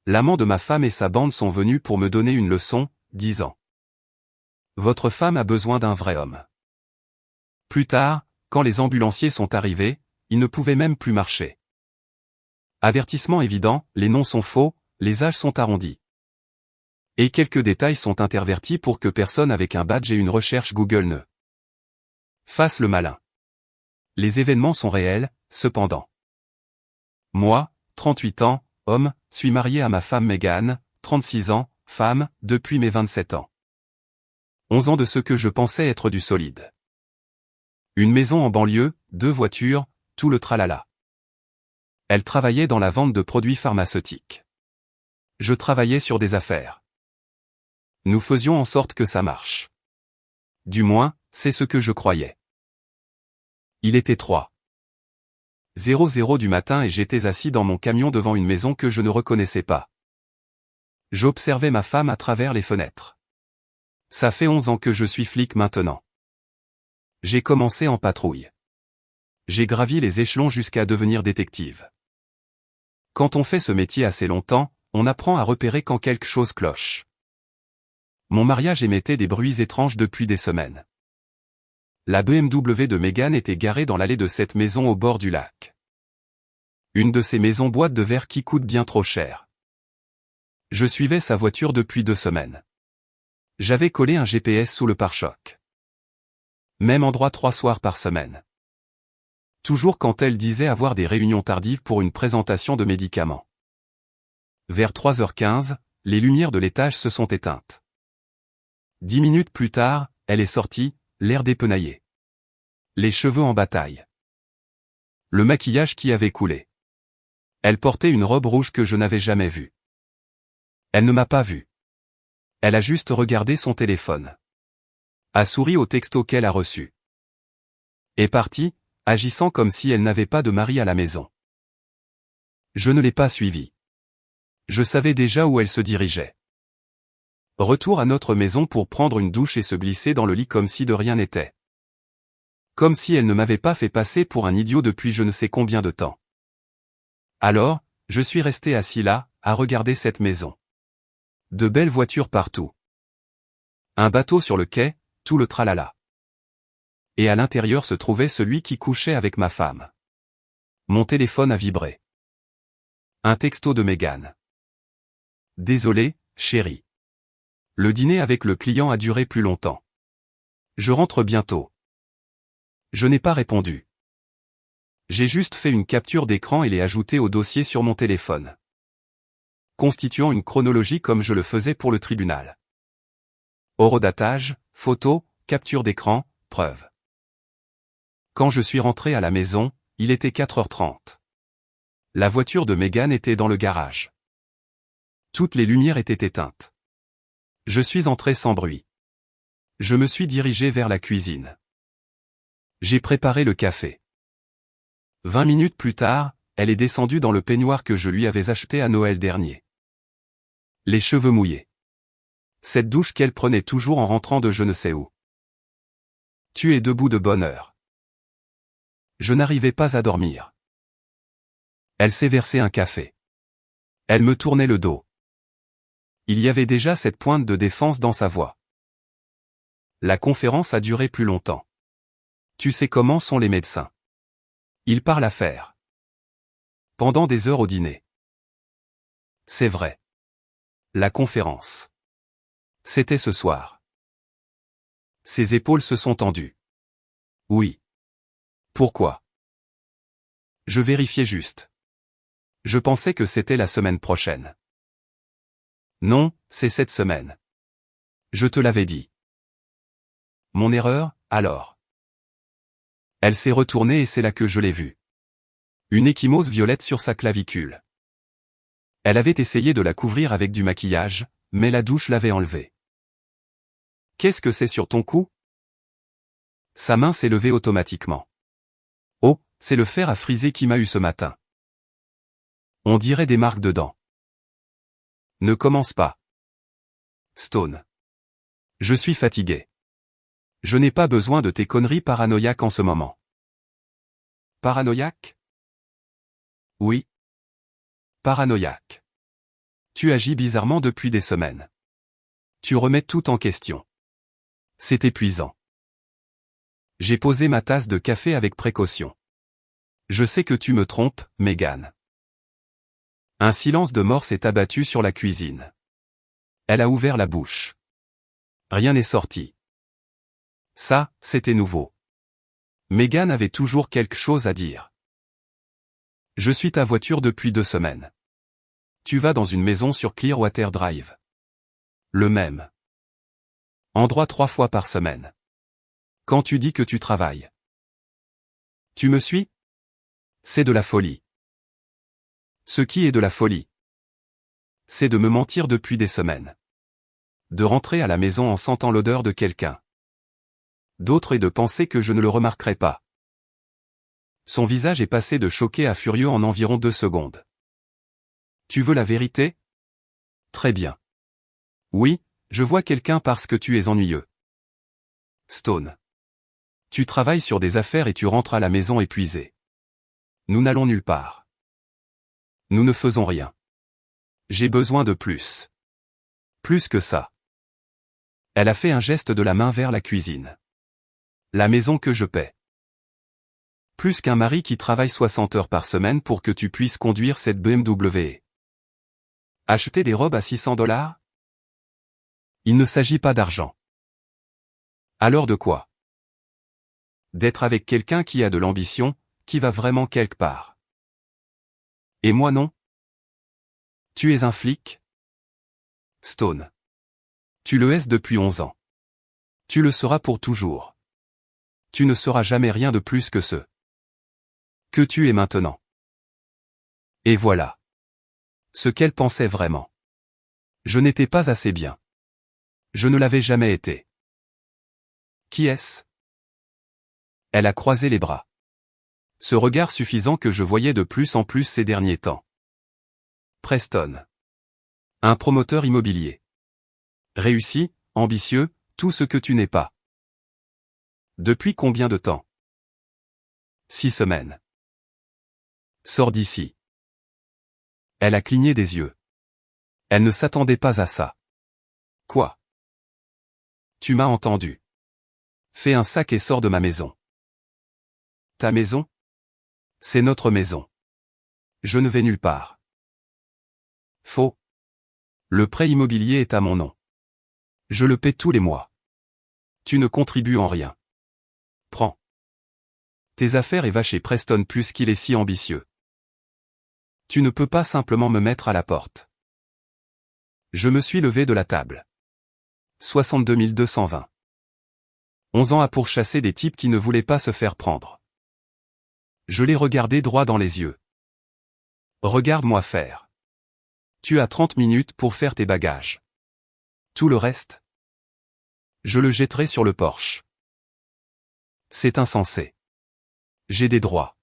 L'amant de ma femme et sa bande sont venus pour me donner une leçon, disant: Votre femme a besoin d'un vrai homme. Plus tard, quand les ambulanciers sont arrivés, ils ne pouvaient même plus marcher. Avertissement évident, les noms sont faux, les âges sont arrondis. Et quelques détails sont intervertis pour que personne avec un badge et une recherche Google ne fasse le malin. Les événements sont réels, cependant. Moi, 38 ans, homme, suis marié à ma femme Megan, 36 ans, femme, depuis mes 27 ans. 11 ans de ce que je pensais être du solide. Une maison en banlieue, 2 voitures, tout le tralala. Elle travaillait dans la vente de produits pharmaceutiques. Je travaillais sur des affaires. Nous faisions en sorte que ça marche. Du moins, c'est ce que je croyais. Il était 3:00 du matin et j'étais assis dans mon camion devant une maison que je ne reconnaissais pas. J'observais ma femme à travers les fenêtres. Ça fait 11 ans que je suis flic maintenant. J'ai commencé en patrouille. J'ai gravi les échelons jusqu'à devenir détective. Quand on fait ce métier assez longtemps, on apprend à repérer quand quelque chose cloche. Mon mariage émettait des bruits étranges depuis des semaines. La BMW de Megan était garée dans l'allée de cette maison au bord du lac. Une de ces maisons boîtes de verre qui coûtent bien trop cher. Je suivais sa voiture depuis 2 semaines. J'avais collé un GPS sous le pare-choc. Même endroit 3 soirs par semaine. Toujours quand elle disait avoir des réunions tardives pour une présentation de médicaments. Vers 3h15, les lumières de l'étage se sont éteintes. 10 minutes plus tard, elle est sortie, l'air dépenaillé. Les cheveux en bataille. Le maquillage qui avait coulé. Elle portait une robe rouge que je n'avais jamais vue. Elle ne m'a pas vu. Elle a juste regardé son téléphone. A souri au texto qu'elle a reçu. Est partie, agissant comme si elle n'avait pas de mari à la maison. Je ne l'ai pas suivie. Je savais déjà où elle se dirigeait. Retour à notre maison pour prendre une douche et se glisser dans le lit comme si de rien n'était. Comme si elle ne m'avait pas fait passer pour un idiot depuis je ne sais combien de temps. Alors, je suis resté assis là, à regarder cette maison. De belles voitures partout. Un bateau sur le quai, tout le tralala. Et à l'intérieur se trouvait celui qui couchait avec ma femme. Mon téléphone a vibré. Un texto de Megan. Désolé, chérie. Le dîner avec le client a duré plus longtemps. Je rentre bientôt. Je n'ai pas répondu. J'ai juste fait une capture d'écran et l'ai ajoutée au dossier sur mon téléphone. Constituant une chronologie comme je le faisais pour le tribunal. Horodatage, photo, capture d'écran, preuve. Quand je suis rentré à la maison, il était 4h30. La voiture de Megan était dans le garage. Toutes les lumières étaient éteintes. Je suis entré sans bruit. Je me suis dirigé vers la cuisine. J'ai préparé le café. 20 minutes plus tard, elle est descendue dans le peignoir que je lui avais acheté à Noël dernier. Les cheveux mouillés. Cette douche qu'elle prenait toujours en rentrant de je ne sais où. Tu es debout de bonne heure. Je n'arrivais pas à dormir. Elle s'est versé un café. Elle me tournait le dos. Il y avait déjà cette pointe de défense dans sa voix. La conférence a duré plus longtemps. Tu sais comment sont les médecins. Ils parlent affaires. Pendant des heures au dîner. C'est vrai. La conférence. C'était ce soir. Ses épaules se sont tendues. Oui. Pourquoi? Je vérifiais juste. Je pensais que c'était la semaine prochaine. Non, c'est cette semaine. Je te l'avais dit. Mon erreur, alors. Elle s'est retournée et c'est là que je l'ai vue. Une ecchymose violette sur sa clavicule. Elle avait essayé de la couvrir avec du maquillage, mais la douche l'avait enlevée. Qu'est-ce que c'est sur ton cou? Sa main s'est levée automatiquement. Oh, c'est le fer à friser qui m'a eu ce matin. On dirait des marques de dents. Ne commence pas. Stone. Je suis fatigué. Je n'ai pas besoin de tes conneries paranoïaques en ce moment. Paranoïaque? Oui. Paranoïaque. Tu agis bizarrement depuis des semaines. Tu remets tout en question. C'est épuisant. J'ai posé ma tasse de café avec précaution. Je sais que tu me trompes, Megan. Un silence de mort s'est abattu sur la cuisine. Elle a ouvert la bouche. Rien n'est sorti. Ça, c'était nouveau. Megan avait toujours quelque chose à dire. Je suis ta voiture depuis 2 semaines. Tu vas dans une maison sur Clearwater Drive. Le même endroit 3 fois par semaine. Quand tu dis que tu travailles. Tu me suis? C'est de la folie. Ce qui est de la folie, c'est de me mentir depuis des semaines. De rentrer à la maison en sentant l'odeur de quelqu'un d'autre et de penser que je ne le remarquerai pas. Son visage est passé de choqué à furieux en environ 2 secondes. Tu veux la vérité? Très bien. Oui, je vois quelqu'un parce que tu es ennuyeux. Stone. Tu travailles sur des affaires et tu rentres à la maison épuisé. Nous n'allons nulle part. Nous ne faisons rien. J'ai besoin de plus. Plus que ça. Elle a fait un geste de la main vers la cuisine. La maison que je paie. Plus qu'un mari qui travaille 60 heures par semaine pour que tu puisses conduire cette BMW. Acheter des robes à $600? Il ne s'agit pas d'argent. Alors de quoi? D'être avec quelqu'un qui a de l'ambition, qui va vraiment quelque part. Et moi non? Tu es un flic? Stone. Tu le es depuis 11 ans. Tu le seras pour toujours. Tu ne seras jamais rien de plus que ce que tu es maintenant. Et voilà. Ce qu'elle pensait vraiment. Je n'étais pas assez bien. Je ne l'avais jamais été. Qui est-ce? Elle a croisé les bras. Ce regard suffisant que je voyais de plus en plus ces derniers temps. Preston. Un promoteur immobilier. Réussi, ambitieux, tout ce que tu n'es pas. Depuis combien de temps? 6 semaines. Sors d'ici. Elle a cligné des yeux. Elle ne s'attendait pas à ça. Quoi? Tu m'as entendu. Fais un sac et sors de ma maison. Ta maison? C'est notre maison. Je ne vais nulle part. Faux. Le prêt immobilier est à mon nom. Je le paie tous les mois. Tu ne contribues en rien. Prends tes affaires et va chez Preston plus qu'il est si ambitieux. Tu ne peux pas simplement me mettre à la porte. Je me suis levé de la table. 62 220. 11 ans à pourchasser des types qui ne voulaient pas se faire prendre. Je l'ai regardé droit dans les yeux. Regarde-moi faire. Tu as 30 minutes pour faire tes bagages. Tout le reste? Je le jetterai sur le porche. C'est insensé. J'ai des droits.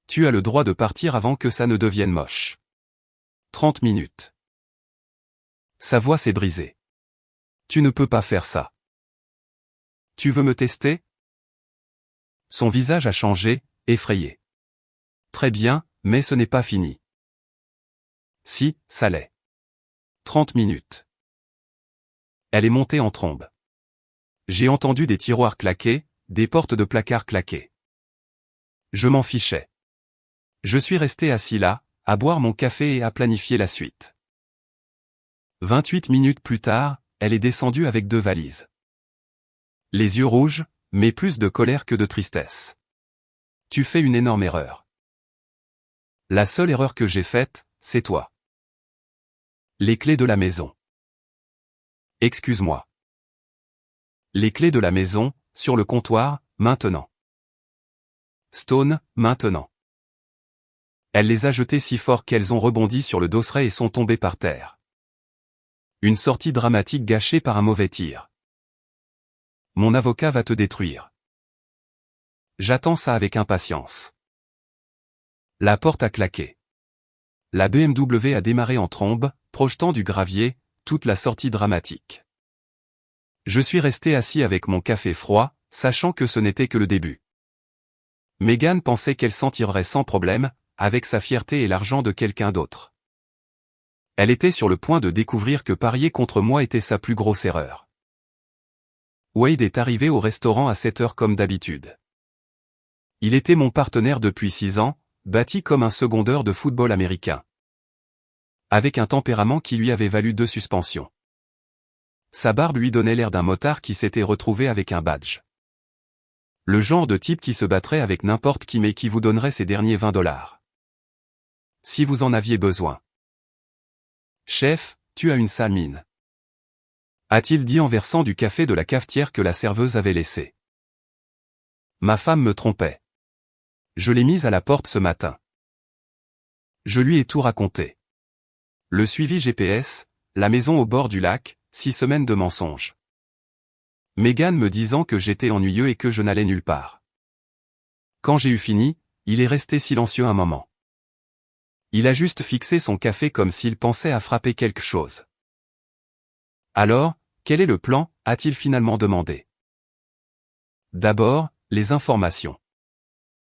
Tu as le droit de partir avant que ça ne devienne moche. 30 minutes. Sa voix s'est brisée. Tu ne peux pas faire ça. Tu veux me tester? Son visage a changé, effrayé. Très bien, mais ce n'est pas fini. Si, ça l'est. 30 minutes. Elle est montée en trombe. J'ai entendu des tiroirs claquer, des portes de placard claquer. Je m'en fichais. Je suis resté assis là, à boire mon café et à planifier la suite. 28 minutes plus tard, elle est descendue avec 2 valises. Les yeux rouges, mais plus de colère que de tristesse. Tu fais une énorme erreur. La seule erreur que j'ai faite, c'est toi. Les clés de la maison. Excuse-moi. Les clés de la maison, sur le comptoir, maintenant. Stone, maintenant. Elle les a jetées si fort qu'elles ont rebondi sur le dosseret et sont tombées par terre. Une sortie dramatique gâchée par un mauvais tir. Mon avocat va te détruire. J'attends ça avec impatience. La porte a claqué. La BMW a démarré en trombe, projetant du gravier, toute la sortie dramatique. Je suis resté assis avec mon café froid, sachant que ce n'était que le début. Megan pensait qu'elle s'en tirerait sans problème, avec sa fierté et l'argent de quelqu'un d'autre. Elle était sur le point de découvrir que parier contre moi était sa plus grosse erreur. Wade est arrivé au restaurant à 7 heures comme d'habitude. Il était mon partenaire depuis 6 ans, bâti comme un secondeur de football américain. Avec un tempérament qui lui avait valu 2 suspensions. Sa barbe lui donnait l'air d'un motard qui s'était retrouvé avec un badge. Le genre de type qui se battrait avec n'importe qui mais qui vous donnerait ses derniers $20. Si vous en aviez besoin. Chef, tu as une sale mine. A-t-il dit en versant du café de la cafetière que la serveuse avait laissé. Ma femme me trompait. Je l'ai mise à la porte ce matin. Je lui ai tout raconté. Le suivi GPS, la maison au bord du lac, 6 semaines de mensonges. Megan me disant que j'étais ennuyeux et que je n'allais nulle part. Quand j'ai eu fini, il est resté silencieux un moment. Il a juste fixé son café comme s'il pensait à frapper quelque chose. Alors, quel est le plan, a-t-il finalement demandé. D'abord, les informations.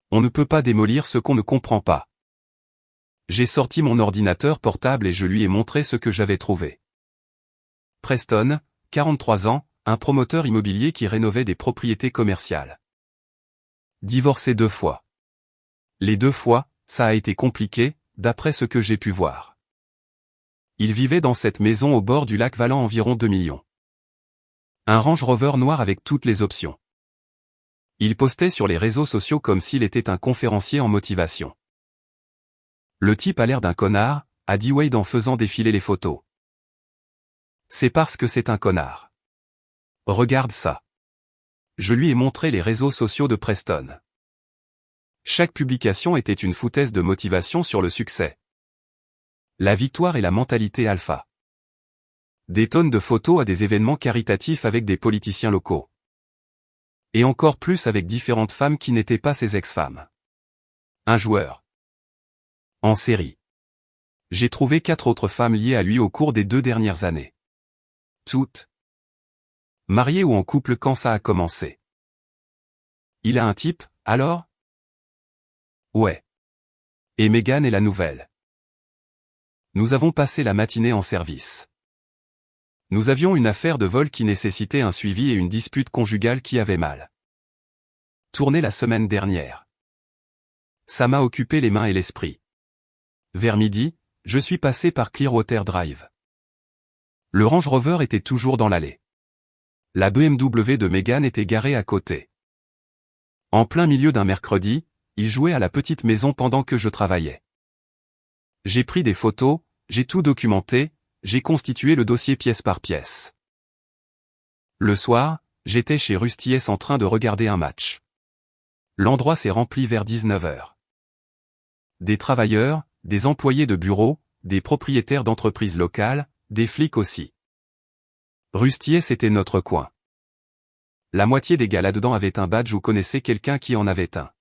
On ne peut pas démolir ce qu'on ne comprend pas. J'ai sorti mon ordinateur portable et je lui ai montré ce que j'avais trouvé. Preston, 43 ans, un promoteur immobilier qui rénovait des propriétés commerciales. Divorcé 2 fois. Les 2 fois, ça a été compliqué, d'après ce que j'ai pu voir. Il vivait dans cette maison au bord du lac valant environ 2 millions. Un Range Rover noir avec toutes les options. Il postait sur les réseaux sociaux comme s'il était un conférencier en motivation. Le type a l'air d'un connard, a dit Wade en faisant défiler les photos. C'est parce que c'est un connard. Regarde ça. Je lui ai montré les réseaux sociaux de Preston. Chaque publication était une foutaise de motivation sur le succès. La victoire et la mentalité alpha. Des tonnes de photos à des événements caritatifs avec des politiciens locaux. Et encore plus avec différentes femmes qui n'étaient pas ses ex-femmes. Un joueur. En série. J'ai trouvé 4 autres femmes liées à lui au cours des 2 dernières années. Toutes. Mariées ou en couple quand ça a commencé. Il a un type, alors? Ouais. Et Megan est la nouvelle. Nous avons passé la matinée en service. Nous avions une affaire de vol qui nécessitait un suivi et une dispute conjugale qui avait mal tourné la semaine dernière. Ça m'a occupé les mains et l'esprit. Vers midi, je suis passé par Clearwater Drive. Le Range Rover était toujours dans l'allée. La BMW de Megan était garée à côté. En plein milieu d'un mercredi, il jouait à la petite maison pendant que je travaillais. J'ai pris des photos, j'ai tout documenté, j'ai constitué le dossier pièce par pièce. Le soir, j'étais chez Rusty S en train de regarder un match. L'endroit s'est rempli vers 19 heures. Des travailleurs, des employés de bureau, des propriétaires d'entreprises locales, des flics aussi. Rusty S était notre coin. La moitié des gars là-dedans avaient un badge ou connaissaient quelqu'un qui en avait un.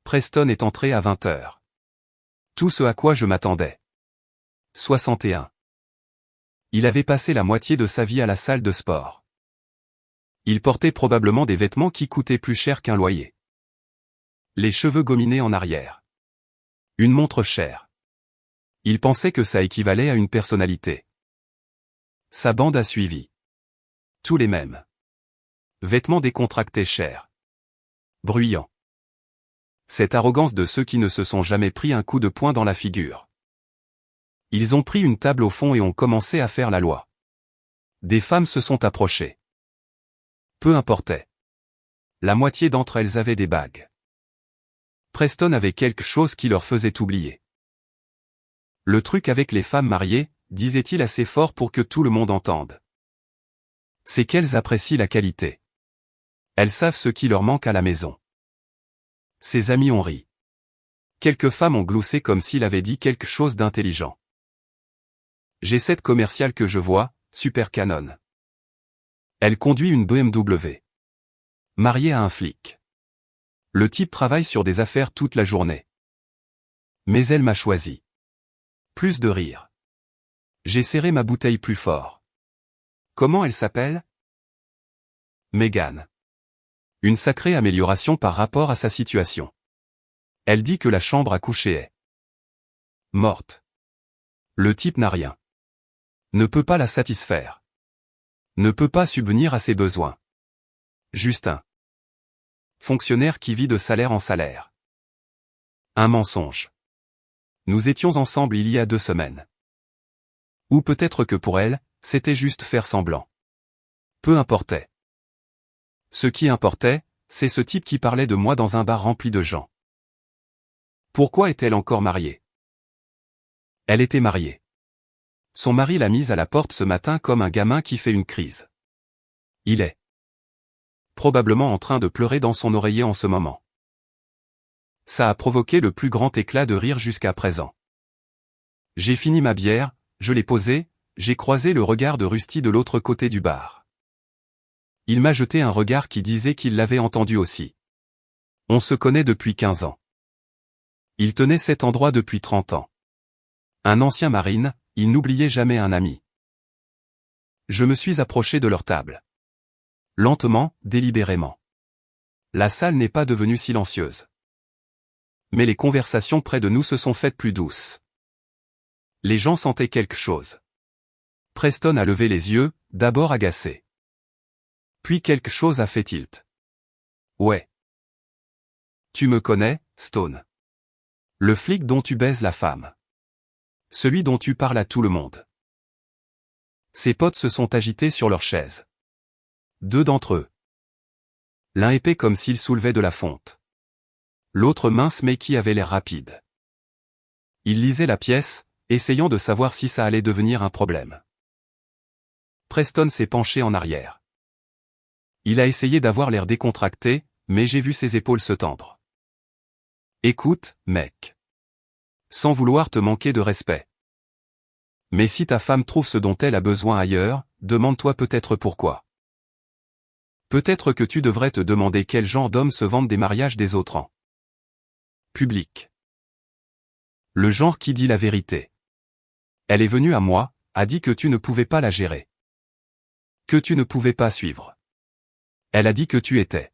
Preston est entré à 20 heures. Tout ce à quoi je m'attendais. 61. Il avait passé la moitié de sa vie à la salle de sport. Il portait probablement des vêtements qui coûtaient plus cher qu'un loyer. Les cheveux gominés en arrière. Une montre chère. Il pensait que ça équivalait à une personnalité. Sa bande a suivi. Tous les mêmes. Vêtements décontractés chers. Bruyants. Cette arrogance de ceux qui ne se sont jamais pris un coup de poing dans la figure. Ils ont pris une table au fond et ont commencé à faire la loi. Des femmes se sont approchées. Peu importait. La moitié d'entre elles avaient des bagues. Preston avait quelque chose qui leur faisait oublier. Le truc avec les femmes mariées, disait-il assez fort pour que tout le monde entende. C'est qu'elles apprécient la qualité. Elles savent ce qui leur manque à la maison. Ses amis ont ri. Quelques femmes ont gloussé comme s'il avait dit quelque chose d'intelligent. J'ai cette commerciale que je vois, Super Canon. Elle conduit une BMW. Mariée à un flic. Le type travaille sur des affaires toute la journée. Mais elle m'a choisi. Plus de rire. J'ai serré ma bouteille plus fort. Comment elle s'appelle? Megan. Une sacrée amélioration par rapport à sa situation. Elle dit que la chambre à coucher est morte. Le type n'a rien. Ne peut pas la satisfaire. Ne peut pas subvenir à ses besoins. Justin. Fonctionnaire qui vit de salaire en salaire. Un mensonge. Nous étions ensemble il y a 2 semaines. Ou peut-être que pour elle, c'était juste faire semblant. Peu importait. Ce qui importait, c'est ce type qui parlait de moi dans un bar rempli de gens. Pourquoi est-elle encore mariée? Elle était mariée. Son mari l'a mise à la porte ce matin comme un gamin qui fait une crise. Il est probablement en train de pleurer dans son oreiller en ce moment. Ça a provoqué le plus grand éclat de rire jusqu'à présent. J'ai fini ma bière, je l'ai posée, j'ai croisé le regard de Rusty de l'autre côté du bar. Il m'a jeté un regard qui disait qu'il l'avait entendu aussi. On se connaît depuis 15 ans. Il tenait cet endroit depuis 30 ans. Un ancien marine, il n'oubliait jamais un ami. Je me suis approché de leur table. Lentement, délibérément. La salle n'est pas devenue silencieuse. Mais les conversations près de nous se sont faites plus douces. Les gens sentaient quelque chose. Preston a levé les yeux, d'abord agacé. Puis quelque chose a fait tilt. Ouais. Tu me connais, Stone. Le flic dont tu baises la femme. Celui dont tu parles à tout le monde. Ses potes se sont agités sur leurs chaises. 2 d'entre eux. L'un épais comme s'il soulevait de la fonte. L'autre mince mais qui avait l'air rapide. Il lisait la pièce, essayant de savoir si ça allait devenir un problème. Preston s'est penché en arrière. Il a essayé d'avoir l'air décontracté, mais j'ai vu ses épaules se tendre. Écoute, mec. Sans vouloir te manquer de respect. Mais si ta femme trouve ce dont elle a besoin ailleurs, demande-toi peut-être pourquoi. Peut-être que tu devrais te demander quel genre d'hommes se vendent des mariages des autres en public. Le genre qui dit la vérité. Elle est venue à moi, a dit que tu ne pouvais pas la gérer. Que tu ne pouvais pas suivre. Elle a dit que tu étais.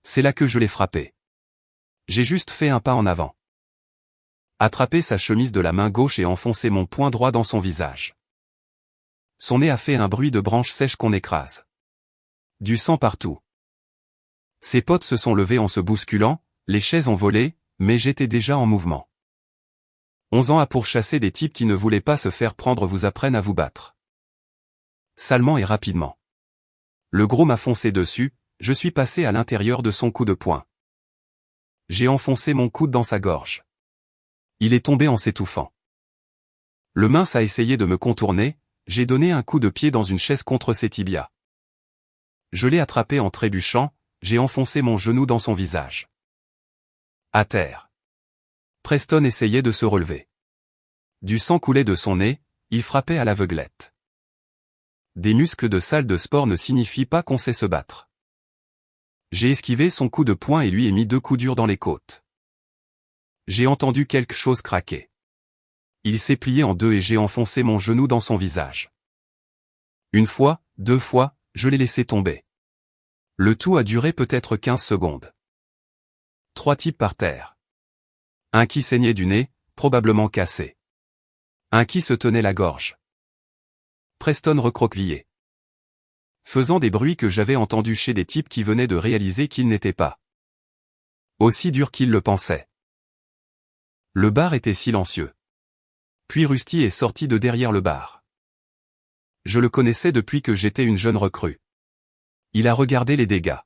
C'est là que je l'ai frappé. J'ai juste fait un pas en avant. Attrapé sa chemise de la main gauche et enfoncé mon poing droit dans son visage. Son nez a fait un bruit de branches sèches qu'on écrase. Du sang partout. Ses potes se sont levés en se bousculant, les chaises ont volé, mais j'étais déjà en mouvement. 11 ans à pourchasser des types qui ne voulaient pas se faire prendre vous apprennent à vous battre. Salement et rapidement. Le gros m'a foncé dessus, je suis passé à l'intérieur de son coup de poing. J'ai enfoncé mon coude dans sa gorge. Il est tombé en s'étouffant. Le mince a essayé de me contourner, j'ai donné un coup de pied dans une chaise contre ses tibias. Je l'ai attrapé en trébuchant, j'ai enfoncé mon genou dans son visage. À terre. Preston essayait de se relever. Du sang coulait de son nez, il frappait à l'aveuglette. Des muscles de salle de sport ne signifient pas qu'on sait se battre. J'ai esquivé son coup de poing et lui ai mis 2 coups durs dans les côtes. J'ai entendu quelque chose craquer. Il s'est plié en 2 et j'ai enfoncé mon genou dans son visage. 1 fois, 2 fois, je l'ai laissé tomber. Le tout a duré peut-être 15 secondes. 3 types par terre. Un qui saignait du nez, probablement cassé. Un qui se tenait la gorge. Preston recroquevillé. Faisant des bruits que j'avais entendus chez des types qui venaient de réaliser qu'ils n'étaient pas aussi durs qu'ils le pensaient. Le bar était silencieux. Puis Rusty est sorti de derrière le bar. Je le connaissais depuis que j'étais une jeune recrue. Il a regardé les dégâts.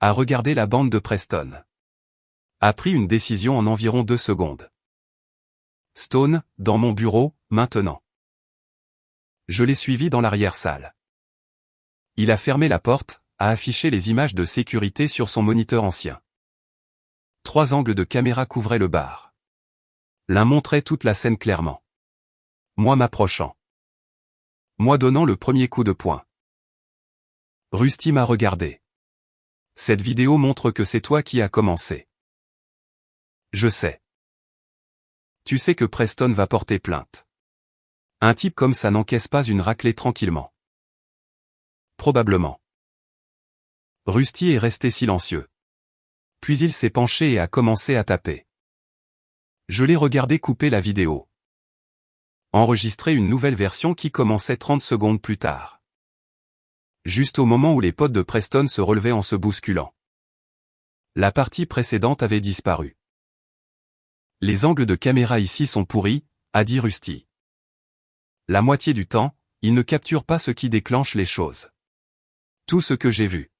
A regardé la bande de Preston. A pris une décision en environ 2 secondes. Stone, dans mon bureau, maintenant. Je l'ai suivi dans l'arrière-salle. Il a fermé la porte, a affiché les images de sécurité sur son moniteur ancien. 3 angles de caméra couvraient le bar. L'un montrait toute la scène clairement. Moi m'approchant. Moi donnant le premier coup de poing. Rusty m'a regardé. Cette vidéo montre que c'est toi qui as commencé. Je sais. Tu sais que Preston va porter plainte. Un type comme ça n'encaisse pas une raclée tranquillement. Probablement. Rusty est resté silencieux. Puis il s'est penché et a commencé à taper. Je l'ai regardé couper la vidéo. Enregistrer une nouvelle version qui commençait 30 secondes plus tard. Juste au moment où les potes de Preston se relevaient en se bousculant. La partie précédente avait disparu. Les angles de caméra ici sont pourris, a dit Rusty. La moitié du temps, il ne capture pas ce qui déclenche les choses. Tout ce que j'ai vu.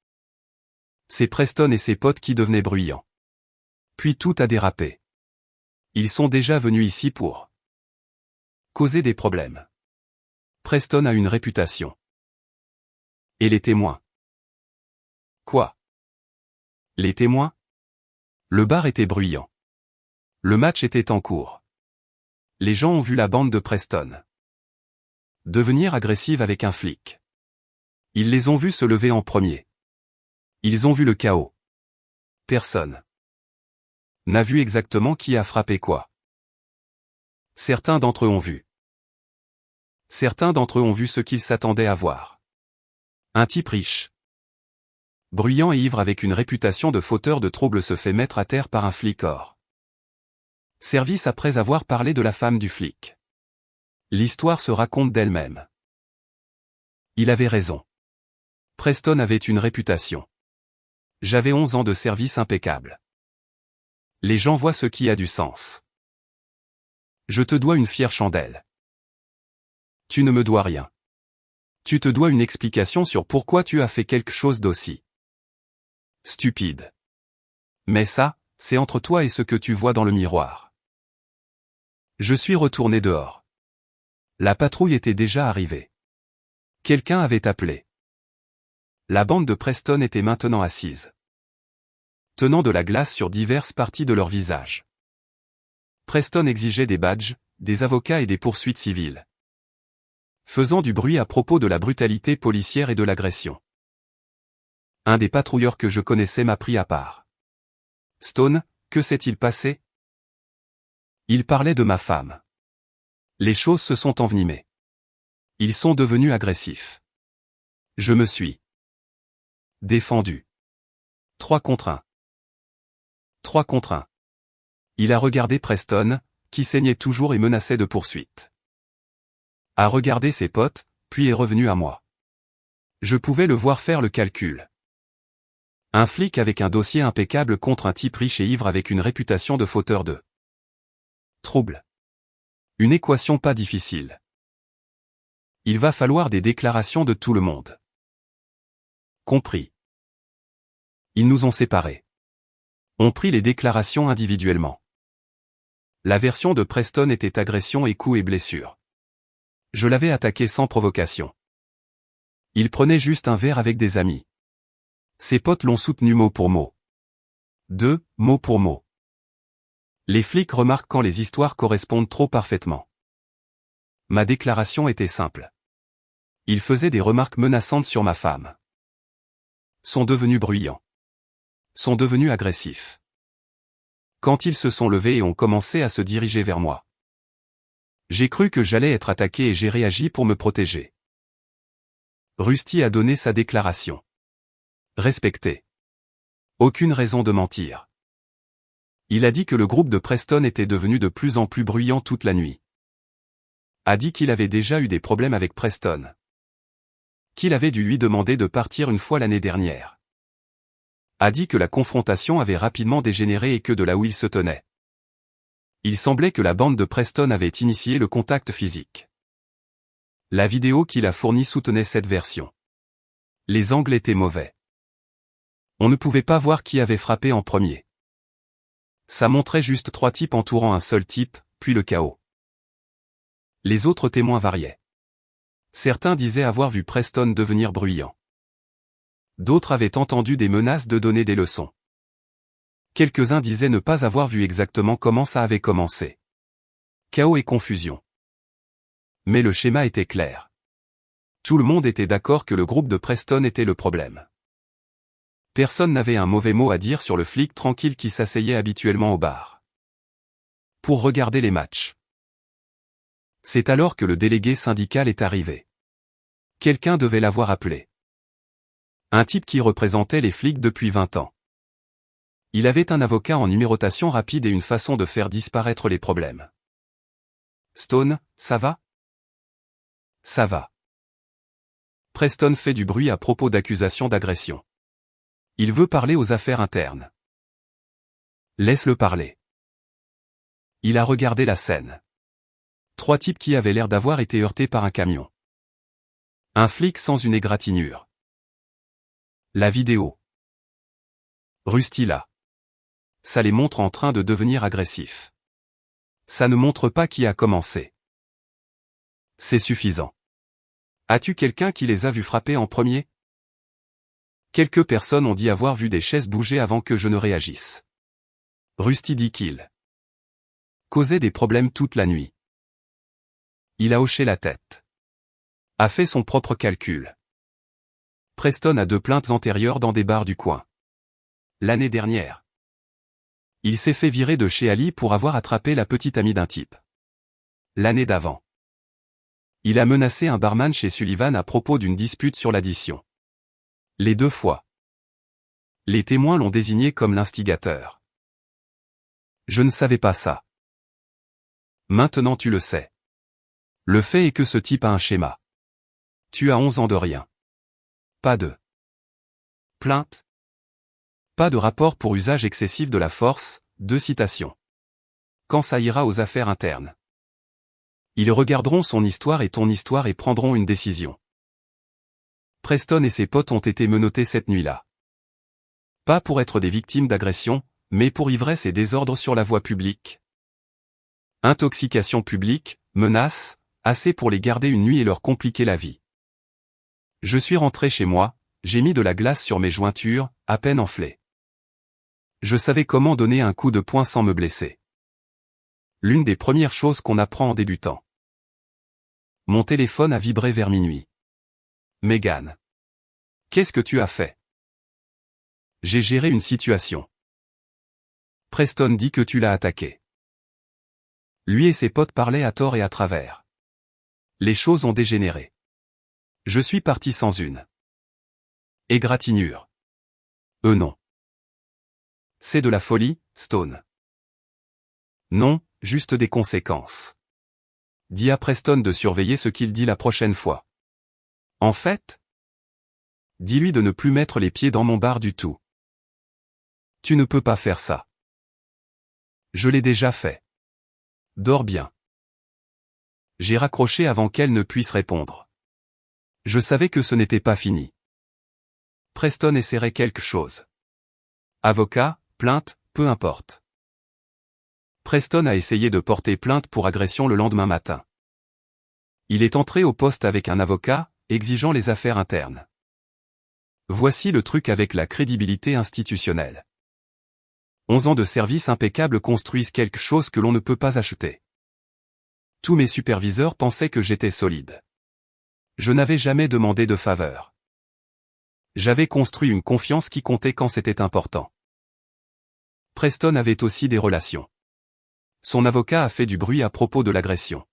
C'est Preston et ses potes qui devenaient bruyants. Puis tout a dérapé. Ils sont déjà venus ici pour causer des problèmes. Preston a une réputation. Et les témoins? Quoi? Les témoins? Le bar était bruyant. Le match était en cours. Les gens ont vu la bande de Preston devenir agressive avec un flic. Ils les ont vus se lever en premier. Ils ont vu le chaos. Personne n'a vu exactement qui a frappé quoi. Certains d'entre eux ont vu. Certains d'entre eux ont vu ce qu'ils s'attendaient à voir. Un type riche, bruyant et ivre avec une réputation de fauteur de troubles se fait mettre à terre par un flic hors service après avoir parlé de la femme du flic. L'histoire se raconte d'elle-même. Il avait raison. Preston avait une réputation. J'avais 11 ans de service impeccable. Les gens voient ce qui a du sens. Je te dois une fière chandelle. Tu ne me dois rien. Tu te dois une explication sur pourquoi tu as fait quelque chose d'aussi stupide. Mais ça, c'est entre toi et ce que tu vois dans le miroir. Je suis retourné dehors. La patrouille était déjà arrivée. Quelqu'un avait appelé. La bande de Preston était maintenant assise, tenant de la glace sur diverses parties de leur visage. Preston exigeait des badges, des avocats et des poursuites civiles, faisant du bruit à propos de la brutalité policière et de l'agression. Un des patrouilleurs que je connaissais m'a pris à part. Stone, que s'est-il passé? Il parlait de ma femme. Les choses se sont envenimées. Ils sont devenus agressifs. Je me suis défendu. 3 contre 1. 3 contre 1. Il a regardé Preston, qui saignait toujours et menaçait de poursuite. A regardé ses potes, puis est revenu à moi. Je pouvais le voir faire le calcul. Un flic avec un dossier impeccable contre un type riche et ivre avec une réputation de fauteur de trouble. Une équation pas difficile. Il va falloir des déclarations de tout le monde. Compris. Ils nous ont séparés. On prit les déclarations individuellement. La version de Preston était agression et coups et blessures. Je l'avais attaqué sans provocation. Il prenait juste un verre avec des amis. Ses potes l'ont soutenu mot pour mot. 2, mot pour mot. Les flics remarquent quand les histoires correspondent trop parfaitement. Ma déclaration était simple. Ils faisaient des remarques menaçantes sur ma femme. Sont devenus bruyants. Sont devenus agressifs. Quand ils se sont levés et ont commencé à se diriger vers moi. J'ai cru que j'allais être attaqué et j'ai réagi pour me protéger. Rusty a donné sa déclaration. Respecté. Aucune raison de mentir. Il a dit que le groupe de Preston était devenu de plus en plus bruyant toute la nuit. A dit qu'il avait déjà eu des problèmes avec Preston. Qu'il avait dû lui demander de partir une fois l'année dernière. A dit que la confrontation avait rapidement dégénéré et que de là où il se tenait. Il semblait que la bande de Preston avait initié le contact physique. La vidéo qu'il a fournie soutenait cette version. Les angles étaient mauvais. On ne pouvait pas voir qui avait frappé en premier. Ça montrait juste 3 types entourant un seul type, puis le chaos. Les autres témoins variaient. Certains disaient avoir vu Preston devenir bruyant. D'autres avaient entendu des menaces de donner des leçons. Quelques-uns disaient ne pas avoir vu exactement comment ça avait commencé. Chaos et confusion. Mais le schéma était clair. Tout le monde était d'accord que le groupe de Preston était le problème. Personne n'avait un mauvais mot à dire sur le flic tranquille qui s'asseyait habituellement au bar pour regarder les matchs. C'est alors que le délégué syndical est arrivé. Quelqu'un devait l'avoir appelé. Un type qui représentait les flics depuis 20 ans. Il avait un avocat en numérotation rapide et une façon de faire disparaître les problèmes. Stone, ça va? Ça va. Preston fait du bruit à propos d'accusations d'agression. Il veut parler aux affaires internes. Laisse-le parler. Il a regardé la scène. 3 types qui avaient l'air d'avoir été heurtés par un camion. Un flic sans une égratignure. La vidéo. Rusty là. Ça les montre en train de devenir agressifs. Ça ne montre pas qui a commencé. C'est suffisant. As-tu quelqu'un qui les a vus frapper en premier? Quelques personnes ont dit avoir vu des chaises bouger avant que je ne réagisse. Rusty dit qu'il causait des problèmes toute la nuit. Il a hoché la tête. A fait son propre calcul. Preston a 2 plaintes antérieures dans des bars du coin. L'année dernière. Il s'est fait virer de chez Ali pour avoir attrapé la petite amie d'un type. L'année d'avant. Il a menacé un barman chez Sullivan à propos d'une dispute sur l'addition. Les 2 fois. Les témoins l'ont désigné comme l'instigateur. Je ne savais pas ça. Maintenant tu le sais. Le fait est que ce type a un schéma. Tu as 11 ans de rien. Pas de plainte. Pas de rapport pour usage excessif de la force, 2 citations. Quand ça ira aux affaires internes. Ils regarderont son histoire et ton histoire et prendront une décision. Preston et ses potes ont été menottés cette nuit-là. Pas pour être des victimes d'agression, mais pour ivresse et désordre sur la voie publique. Intoxication publique, menace, assez pour les garder une nuit et leur compliquer la vie. Je suis rentré chez moi, j'ai mis de la glace sur mes jointures, à peine enflées. Je savais comment donner un coup de poing sans me blesser. L'une des premières choses qu'on apprend en débutant. Mon téléphone a vibré vers minuit. Megan. Qu'est-ce que tu as fait? J'ai géré une situation. Preston dit que tu l'as attaqué. Lui et ses potes parlaient à tort et à travers. Les choses ont dégénéré. Je suis parti sans une égratignure. Non. C'est de la folie, Stone. Non, juste des conséquences. Dis à Preston de surveiller ce qu'il dit la prochaine fois. En fait, dis-lui de ne plus mettre les pieds dans mon bar du tout. Tu ne peux pas faire ça. Je l'ai déjà fait. Dors bien. J'ai raccroché avant qu'elle ne puisse répondre. Je savais que ce n'était pas fini. Preston essaierait quelque chose. Avocat, plainte, peu importe. Preston a essayé de porter plainte pour agression le lendemain matin. Il est entré au poste avec un avocat, exigeant les affaires internes. Voici le truc avec la crédibilité institutionnelle. 11 ans de service impeccable construisent quelque chose que l'on ne peut pas acheter. Tous mes superviseurs pensaient que j'étais solide. Je n'avais jamais demandé de faveur. J'avais construit une confiance qui comptait quand c'était important. Preston avait aussi des relations. Son avocat a fait du bruit à propos de l'agression.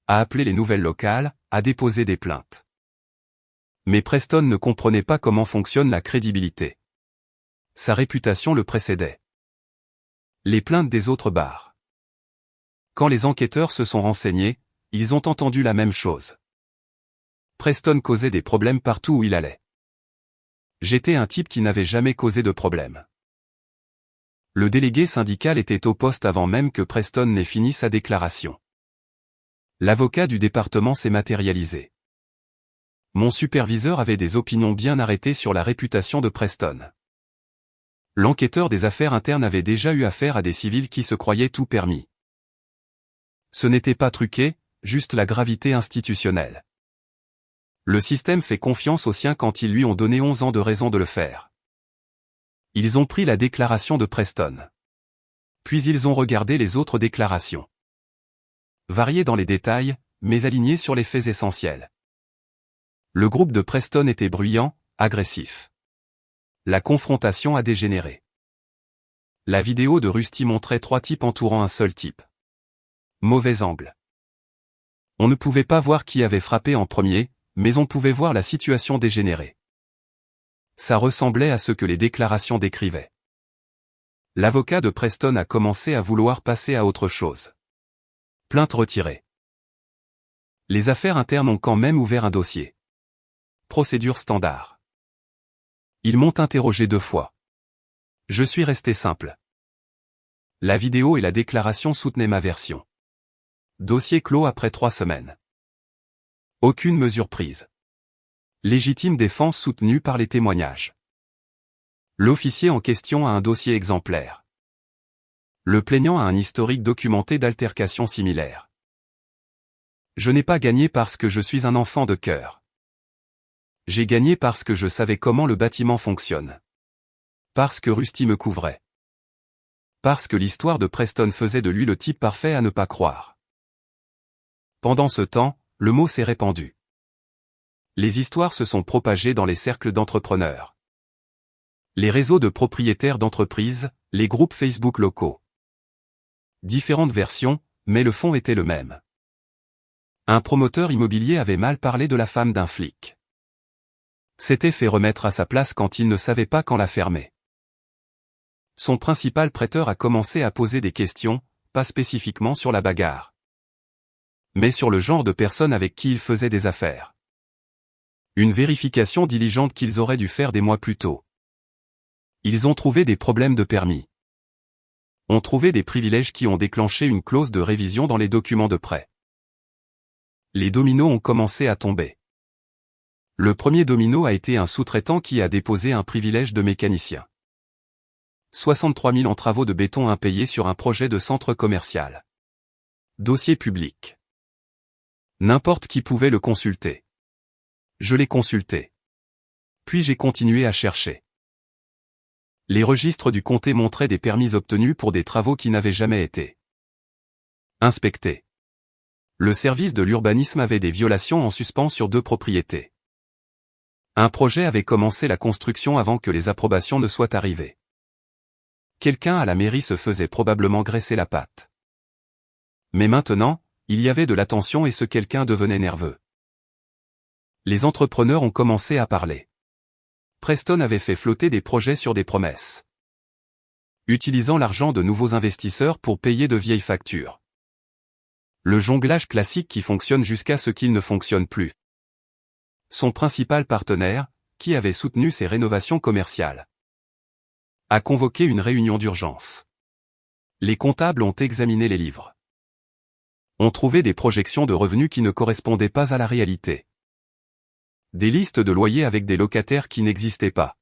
A appelé les nouvelles locales, a déposé des plaintes. Mais Preston ne comprenait pas comment fonctionne la crédibilité. Sa réputation le précédait. Les plaintes des autres bars. Quand les enquêteurs se sont renseignés, ils ont entendu la même chose. Preston causait des problèmes partout où il allait. J'étais un type qui n'avait jamais causé de problème. Le délégué syndical était au poste avant même que Preston n'ait fini sa déclaration. L'avocat du département s'est matérialisé. Mon superviseur avait des opinions bien arrêtées sur la réputation de Preston. L'enquêteur des affaires internes avait déjà eu affaire à des civils qui se croyaient tout permis. Ce n'était pas truqué, juste la gravité institutionnelle. Le système fait confiance aux siens quand ils lui ont donné 11 ans de raison de le faire. Ils ont pris la déclaration de Preston. Puis ils ont regardé les autres déclarations. Variées dans les détails, mais alignées sur les faits essentiels. Le groupe de Preston était bruyant, agressif. La confrontation a dégénéré. La vidéo de Rusty montrait 3 types entourant un seul type. Mauvais angle. On ne pouvait pas voir qui avait frappé en premier, mais on pouvait voir la situation dégénérer. Ça ressemblait à ce que les déclarations décrivaient. L'avocat de Preston a commencé à vouloir passer à autre chose. Plainte retirée. Les affaires internes ont quand même ouvert un dossier. Procédure standard. Ils m'ont interrogé 2 fois. Je suis resté simple. La vidéo et la déclaration soutenaient ma version. Dossier clos après 3 semaines. Aucune mesure prise. Légitime défense soutenue par les témoignages. L'officier en question a un dossier exemplaire. Le plaignant a un historique documenté d'altercations similaires. Je n'ai pas gagné parce que je suis un enfant de cœur. J'ai gagné parce que je savais comment le bâtiment fonctionne. Parce que Rusty me couvrait. Parce que l'histoire de Preston faisait de lui le type parfait à ne pas croire. Pendant ce temps, le mot s'est répandu. Les histoires se sont propagées dans les cercles d'entrepreneurs. Les réseaux de propriétaires d'entreprises, les groupes Facebook locaux. Différentes versions, mais le fond était le même. Un promoteur immobilier avait mal parlé de la femme d'un flic. S'était fait remettre à sa place quand il ne savait pas quand la fermer. Son principal prêteur a commencé à poser des questions, pas spécifiquement sur la bagarre, mais sur le genre de personne avec qui il faisait des affaires. Une vérification diligente qu'ils auraient dû faire des mois plus tôt. Ils ont trouvé des problèmes de permis. Ont trouvé des privilèges qui ont déclenché une clause de révision dans les documents de prêt. Les dominos ont commencé à tomber. Le premier domino a été un sous-traitant qui a déposé un privilège de mécanicien. 63 000 en travaux de béton impayés sur un projet de centre commercial. Dossier public. N'importe qui pouvait le consulter. Je l'ai consulté. Puis j'ai continué à chercher. Les registres du comté montraient des permis obtenus pour des travaux qui n'avaient jamais été inspectés. Le service de l'urbanisme avait des violations en suspens sur 2 propriétés. Un projet avait commencé la construction avant que les approbations ne soient arrivées. Quelqu'un à la mairie se faisait probablement graisser la patte. Mais maintenant, il y avait de l'attention et ce quelqu'un devenait nerveux. Les entrepreneurs ont commencé à parler. Preston avait fait flotter des projets sur des promesses. Utilisant l'argent de nouveaux investisseurs pour payer de vieilles factures. Le jonglage classique qui fonctionne jusqu'à ce qu'il ne fonctionne plus. Son principal partenaire, qui avait soutenu ses rénovations commerciales, a convoqué une réunion d'urgence. Les comptables ont examiné les livres. Ont trouvé des projections de revenus qui ne correspondaient pas à la réalité. Des listes de loyers avec des locataires qui n'existaient pas.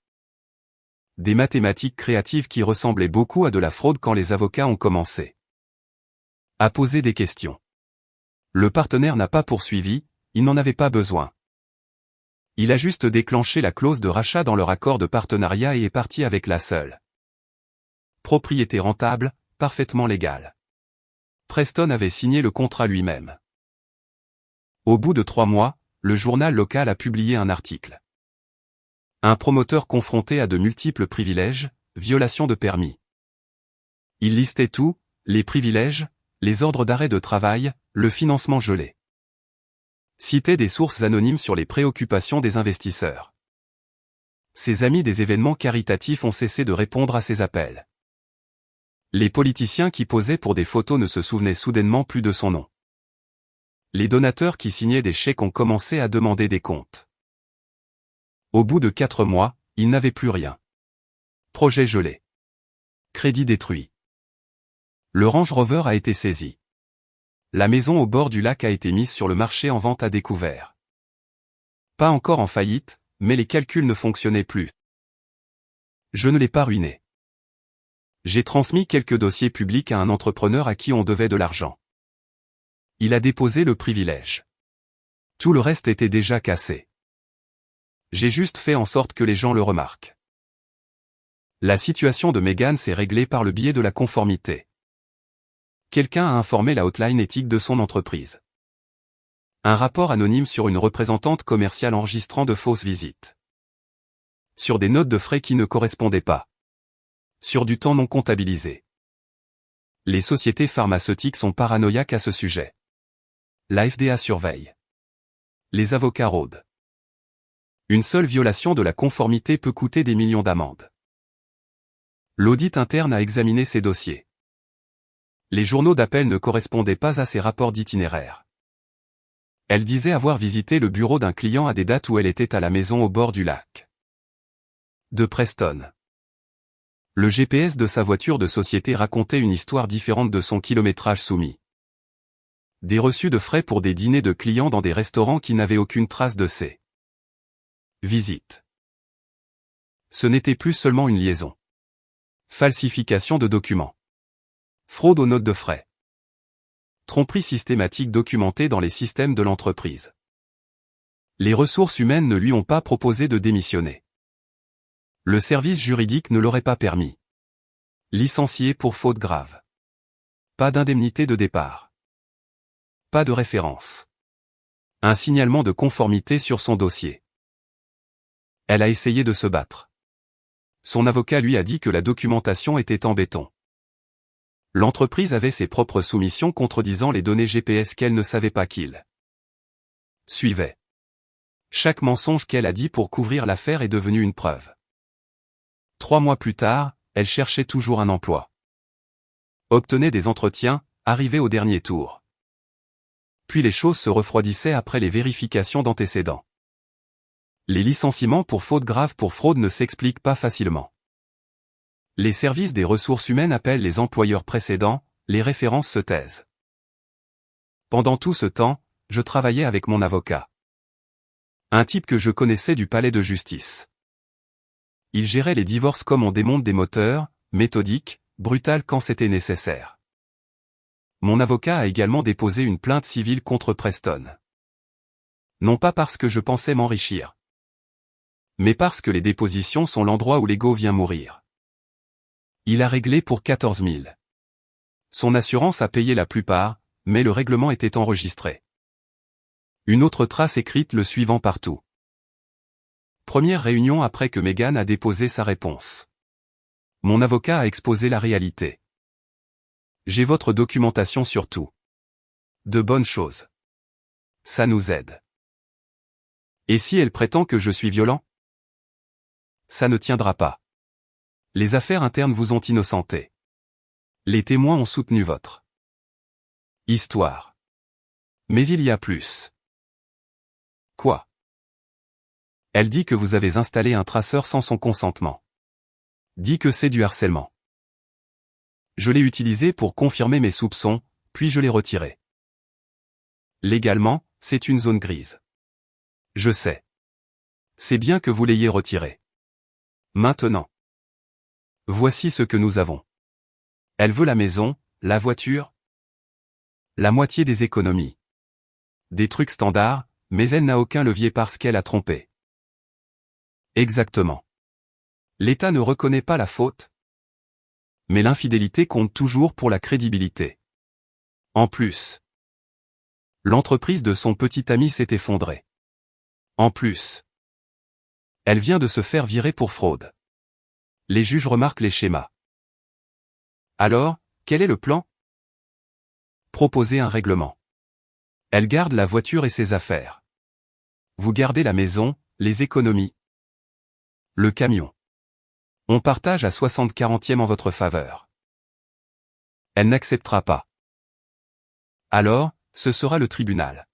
Des mathématiques créatives qui ressemblaient beaucoup à de la fraude quand les avocats ont commencé à poser des questions. Le partenaire n'a pas poursuivi, il n'en avait pas besoin. Il a juste déclenché la clause de rachat dans leur accord de partenariat et est parti avec la seule propriété rentable, parfaitement légale. Preston avait signé le contrat lui-même. Au bout de 3 mois, le journal local a publié un article. Un promoteur confronté à de multiples privilèges, violations de permis. Il listait tout, les privilèges, les ordres d'arrêt de travail, le financement gelé. Citait des sources anonymes sur les préoccupations des investisseurs. Ses amis des événements caritatifs ont cessé de répondre à ses appels. Les politiciens qui posaient pour des photos ne se souvenaient soudainement plus de son nom. Les donateurs qui signaient des chèques ont commencé à demander des comptes. Au bout de 4 mois, il n'avait plus rien. Projet gelé. Crédit détruit. Le Range Rover a été saisi. La maison au bord du lac a été mise sur le marché en vente à découvert. Pas encore en faillite, mais les calculs ne fonctionnaient plus. Je ne l'ai pas ruiné. J'ai transmis quelques dossiers publics à un entrepreneur à qui on devait de l'argent. Il a déposé le privilège. Tout le reste était déjà cassé. J'ai juste fait en sorte que les gens le remarquent. La situation de Megan s'est réglée par le biais de la conformité. Quelqu'un a informé la hotline éthique de son entreprise. Un rapport anonyme sur une représentante commerciale enregistrant de fausses visites. Sur des notes de frais qui ne correspondaient pas. Sur du temps non comptabilisé. Les sociétés pharmaceutiques sont paranoïaques à ce sujet. La FDA surveille. Les avocats rôdent. Une seule violation de la conformité peut coûter des millions d'amendes. L'audit interne a examiné ces dossiers. Les journaux d'appel ne correspondaient pas à ses rapports d'itinéraire. Elle disait avoir visité le bureau d'un client à des dates où elle était à la maison au bord du lac de Preston. Le GPS de sa voiture de société racontait une histoire différente de son kilométrage soumis. Des reçus de frais pour des dîners de clients dans des restaurants qui n'avaient aucune trace de ces visites. Ce n'était plus seulement une liaison. Falsification de documents. Fraude aux notes de frais. Tromperie systématique documentée dans les systèmes de l'entreprise. Les ressources humaines ne lui ont pas proposé de démissionner. Le service juridique ne l'aurait pas permis. Licencié pour faute grave. Pas d'indemnité de départ. Pas de référence. Un signalement de conformité sur son dossier. Elle a essayé de se battre. Son avocat lui a dit que la documentation était en béton. L'entreprise avait ses propres soumissions contredisant les données GPS qu'elle ne savait pas qu'il suivait. Chaque mensonge qu'elle a dit pour couvrir l'affaire est devenu une preuve. 3 mois plus tard, elle cherchait toujours un emploi. Obtenait des entretiens, arrivait au dernier tour. Puis les choses se refroidissaient après les vérifications d'antécédents. Les licenciements pour faute grave pour fraude ne s'expliquent pas facilement. Les services des ressources humaines appellent les employeurs précédents, les références se taisent. Pendant tout ce temps, je travaillais avec mon avocat. Un type que je connaissais du palais de justice. Il gérait les divorces comme on démonte des moteurs, méthodique, brutal quand c'était nécessaire. Mon avocat a également déposé une plainte civile contre Preston. Non pas parce que je pensais m'enrichir, mais parce que les dépositions sont l'endroit où l'ego vient mourir. Il a réglé pour 14 000. Son assurance a payé la plupart, mais le règlement était enregistré. Une autre trace écrite le suivant partout. Première réunion après que Megan a déposé sa réponse. Mon avocat a exposé la réalité. J'ai votre documentation sur tout. De bonnes choses. Ça nous aide. Et si elle prétend que je suis violent? Ça ne tiendra pas. Les affaires internes vous ont innocenté. Les témoins ont soutenu votre histoire. Mais il y a plus. Quoi? Elle dit que vous avez installé un traceur sans son consentement. Dit que c'est du harcèlement. Je l'ai utilisé pour confirmer mes soupçons, puis je l'ai retiré. Légalement, c'est une zone grise. Je sais. C'est bien que vous l'ayez retiré. Maintenant. Voici ce que nous avons. Elle veut la maison, la voiture, la moitié des économies. Des trucs standards, mais elle n'a aucun levier parce qu'elle a trompé. Exactement. L'État ne reconnaît pas la faute. Mais l'infidélité compte toujours pour la crédibilité. En plus, l'entreprise de son petit ami s'est effondrée. En plus, elle vient de se faire virer pour fraude. Les juges remarquent les schémas. Alors, quel est le plan? Proposer un règlement. Elle garde la voiture et ses affaires. Vous gardez la maison, les économies. Le camion. On partage à 60/40 en votre faveur. Elle n'acceptera pas. Alors, ce sera le tribunal.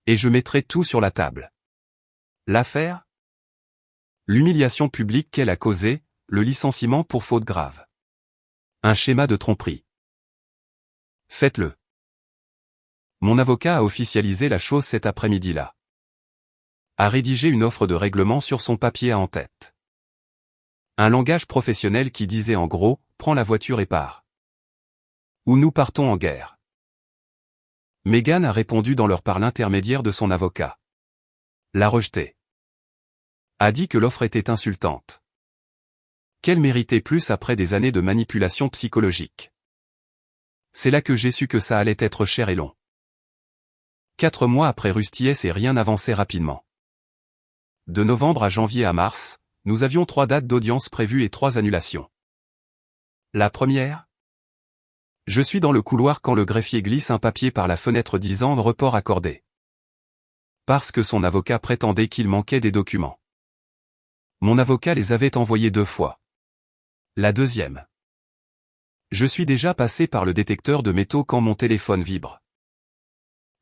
Et je mettrai tout sur la table. L'affaire? L'humiliation publique qu'elle a causée, le licenciement pour faute grave. Un schéma de tromperie. Faites-le. Mon avocat a officialisé la chose cet après-midi-là. A rédigé une offre de règlement sur son papier à en-tête. Un langage professionnel qui disait en gros, prends la voiture et pars. Ou nous partons en guerre. Megan a répondu par l'intermédiaire de son avocat. L'a rejeté. A dit que l'offre était insultante. Qu'elle méritait plus après des années de manipulation psychologique. C'est là que j'ai su que ça allait être cher et long. 4 mois après Rustiès et rien n'avançait rapidement. De novembre à janvier à mars, nous avions 3 dates d'audience prévues et 3 annulations. La première? Je suis dans le couloir quand le greffier glisse un papier par la fenêtre disant report accordé. Parce que son avocat prétendait qu'il manquait des documents. Mon avocat les avait envoyés 2 fois. La deuxième. Je suis déjà passé par le détecteur de métaux quand mon téléphone vibre,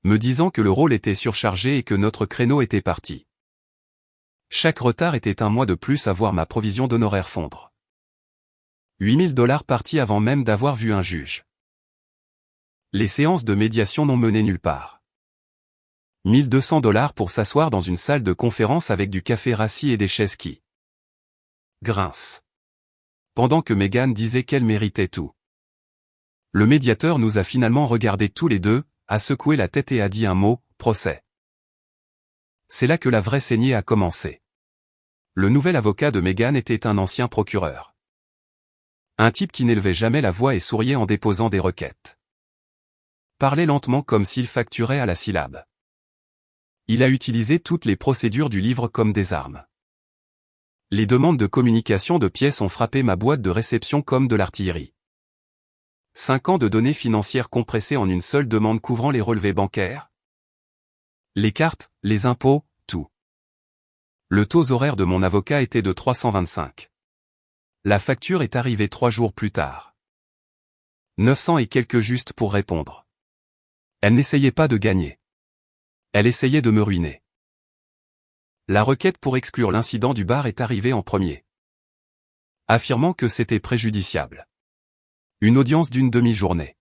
me disant que le rôle était surchargé et que notre créneau était parti. Chaque retard était un mois de plus à voir ma provision d'honoraires fondre. 8 000 $ partis avant même d'avoir vu un juge. Les séances de médiation n'ont mené nulle part. 1 200 $ pour s'asseoir dans une salle de conférence avec du café rassis et des chaises qui grincent. Pendant que Meghan disait qu'elle méritait tout. Le médiateur nous a finalement regardés tous les deux, a secoué la tête et a dit un mot, procès. C'est là que la vraie saignée a commencé. Le nouvel avocat de Meghan était un ancien procureur. Un type qui n'élevait jamais la voix et souriait en déposant des requêtes. Parlait lentement comme s'il facturait à la syllabe. Il a utilisé toutes les procédures du livre comme des armes. Les demandes de communication de pièces ont frappé ma boîte de réception comme de l'artillerie. 5 ans de données financières compressées en une seule demande couvrant les relevés bancaires. Les cartes, les impôts, tout. Le taux horaire de mon avocat était de 325. La facture est arrivée 3 jours plus tard. 900 et quelques juste pour répondre. Elle n'essayait pas de gagner. Elle essayait de me ruiner. La requête pour exclure l'incident du bar est arrivée en premier. Affirmant que c'était préjudiciable. Une audience d'une demi-journée.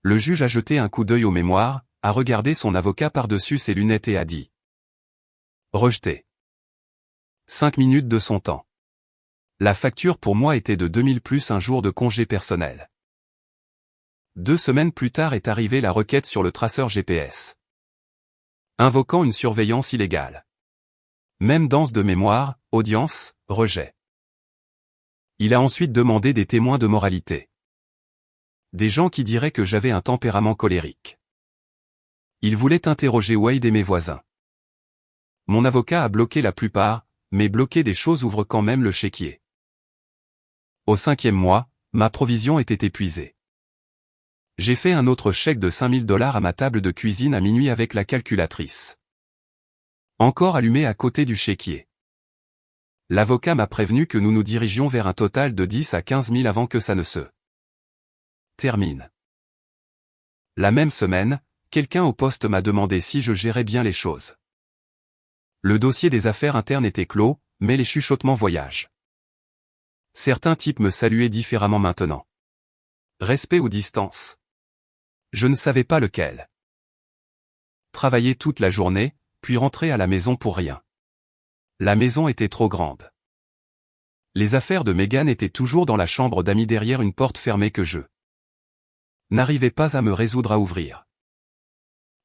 Le juge a jeté un coup d'œil aux mémoires, a regardé son avocat par-dessus ses lunettes et a dit. Rejeté. 5 minutes de son temps. La facture pour moi était de 2000 plus un jour de congé personnel. 2 semaines plus tard est arrivée la requête sur le traceur GPS. Invoquant une surveillance illégale. Même danse de mémoire, audience, rejet. Il a ensuite demandé des témoins de moralité. Des gens qui diraient que j'avais un tempérament colérique. Il voulait interroger Wade et mes voisins. Mon avocat a bloqué la plupart, mais bloquer des choses ouvre quand même le chéquier. Au 5e mois, ma provision était épuisée. J'ai fait un autre chèque de 5 000 $ à ma table de cuisine à minuit avec la calculatrice. Encore allumé à côté du chéquier. L'avocat m'a prévenu que nous nous dirigions vers un total de 10 à 15 000 avant que ça ne se termine. La même semaine, quelqu'un au poste m'a demandé si je gérais bien les choses. Le dossier des affaires internes était clos, mais les chuchotements voyagent. Certains types me saluaient différemment maintenant. Respect ou distance? Je ne savais pas lequel. Travailler toute la journée, puis rentrer à la maison pour rien. La maison était trop grande. Les affaires de Meghan étaient toujours dans la chambre d'amis derrière une porte fermée que je n'arrivais pas à me résoudre à ouvrir.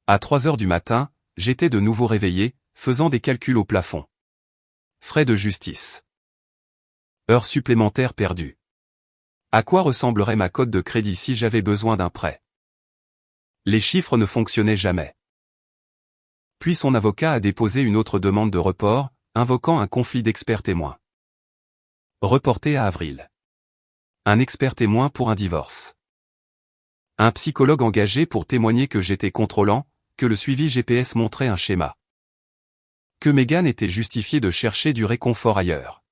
À 3 heures du matin, j'étais de nouveau réveillé, faisant des calculs au plafond. Frais de justice. Heures supplémentaires perdues. À quoi ressemblerait ma cote de crédit si j'avais besoin d'un prêt? Les chiffres ne fonctionnaient jamais. Puis son avocat a déposé une autre demande de report, invoquant un conflit d'experts témoins. Reporté à avril. Un expert témoin pour un divorce. Un psychologue engagé pour témoigner que j'étais contrôlant, que le suivi GPS montrait un schéma. Que Meghan était justifiée de chercher du réconfort ailleurs.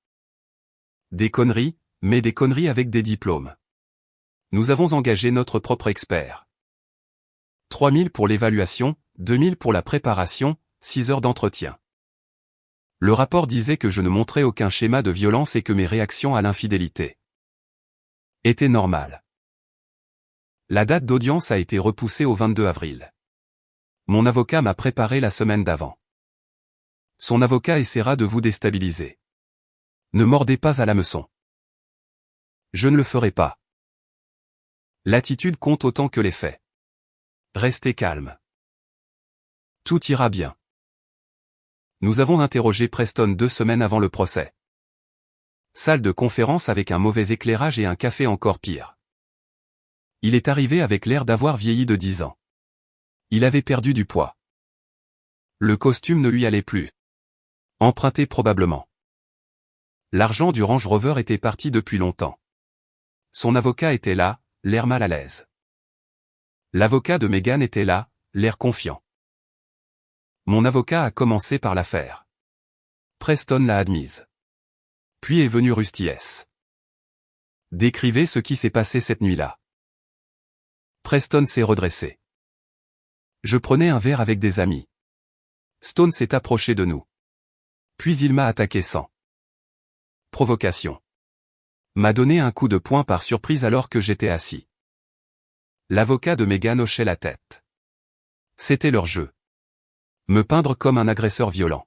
Des conneries, mais des conneries avec des diplômes. Nous avons engagé notre propre expert. 3 000 pour l'évaluation, 2 000 pour la préparation, 6 heures d'entretien. Le rapport disait que je ne montrais aucun schéma de violence et que mes réactions à l'infidélité étaient normales. La date d'audience a été repoussée au 22 avril. Mon avocat m'a préparé la semaine d'avant. Son avocat essaiera de vous déstabiliser. Ne mordez pas à l'hameçon. Je ne le ferai pas. L'attitude compte autant que les faits. Restez calme. Tout ira bien. Nous avons interrogé Preston 2 semaines avant le procès. Salle de conférence avec un mauvais éclairage et un café encore pire. Il est arrivé avec l'air d'avoir vieilli de 10 ans. Il avait perdu du poids. Le costume ne lui allait plus. Emprunté probablement. L'argent du Range Rover était parti depuis longtemps. Son avocat était là, l'air mal à l'aise. L'avocat de Meghan était là, l'air confiant. Mon avocat a commencé par l'affaire. Preston l'a admise. Puis est venu Rusty S. Décrivez ce qui s'est passé cette nuit-là. Preston s'est redressé. Je prenais un verre avec des amis. Stone s'est approché de nous. Puis il m'a attaqué sans provocation. M'a donné un coup de poing par surprise alors que j'étais assis. L'avocat de Meghan hochait la tête. C'était leur jeu. Me peindre comme un agresseur violent.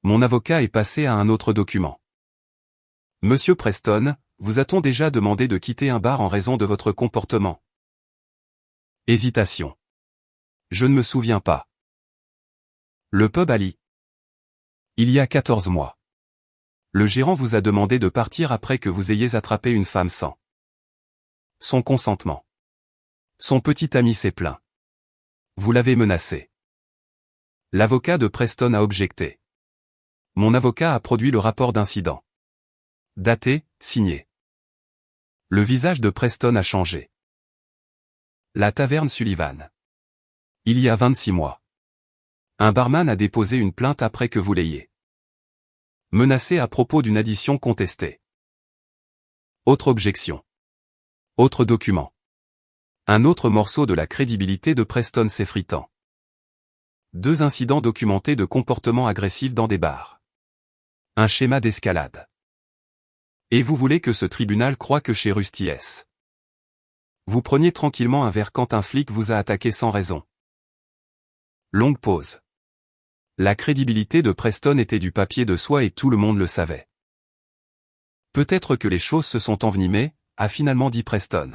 Mon avocat est passé à un autre document. Monsieur Preston, vous a-t-on déjà demandé de quitter un bar en raison de votre comportement? Hésitation. Je ne me souviens pas. Le pub Ali. Il y a 14 mois. Le gérant vous a demandé de partir après que vous ayez attrapé une femme sans son consentement. Son petit ami s'est plaint. Vous l'avez menacé. L'avocat de Preston a objecté. Mon avocat a produit le rapport d'incident. Daté, signé. Le visage de Preston a changé. La taverne Sullivan. Il y a 26 mois. Un barman a déposé une plainte après que vous l'ayez menacé à propos d'une addition contestée. Autre objection. Autre document. Un autre morceau de la crédibilité de Preston s'effritant. 2 incidents documentés de comportement agressif dans des bars. Un schéma d'escalade. Et vous voulez que ce tribunal croie que chez Rusty S. Vous preniez tranquillement un verre quand un flic vous a attaqué sans raison. Longue pause. La crédibilité de Preston était du papier de soie et tout le monde le savait. Peut-être que les choses se sont envenimées, a finalement dit Preston.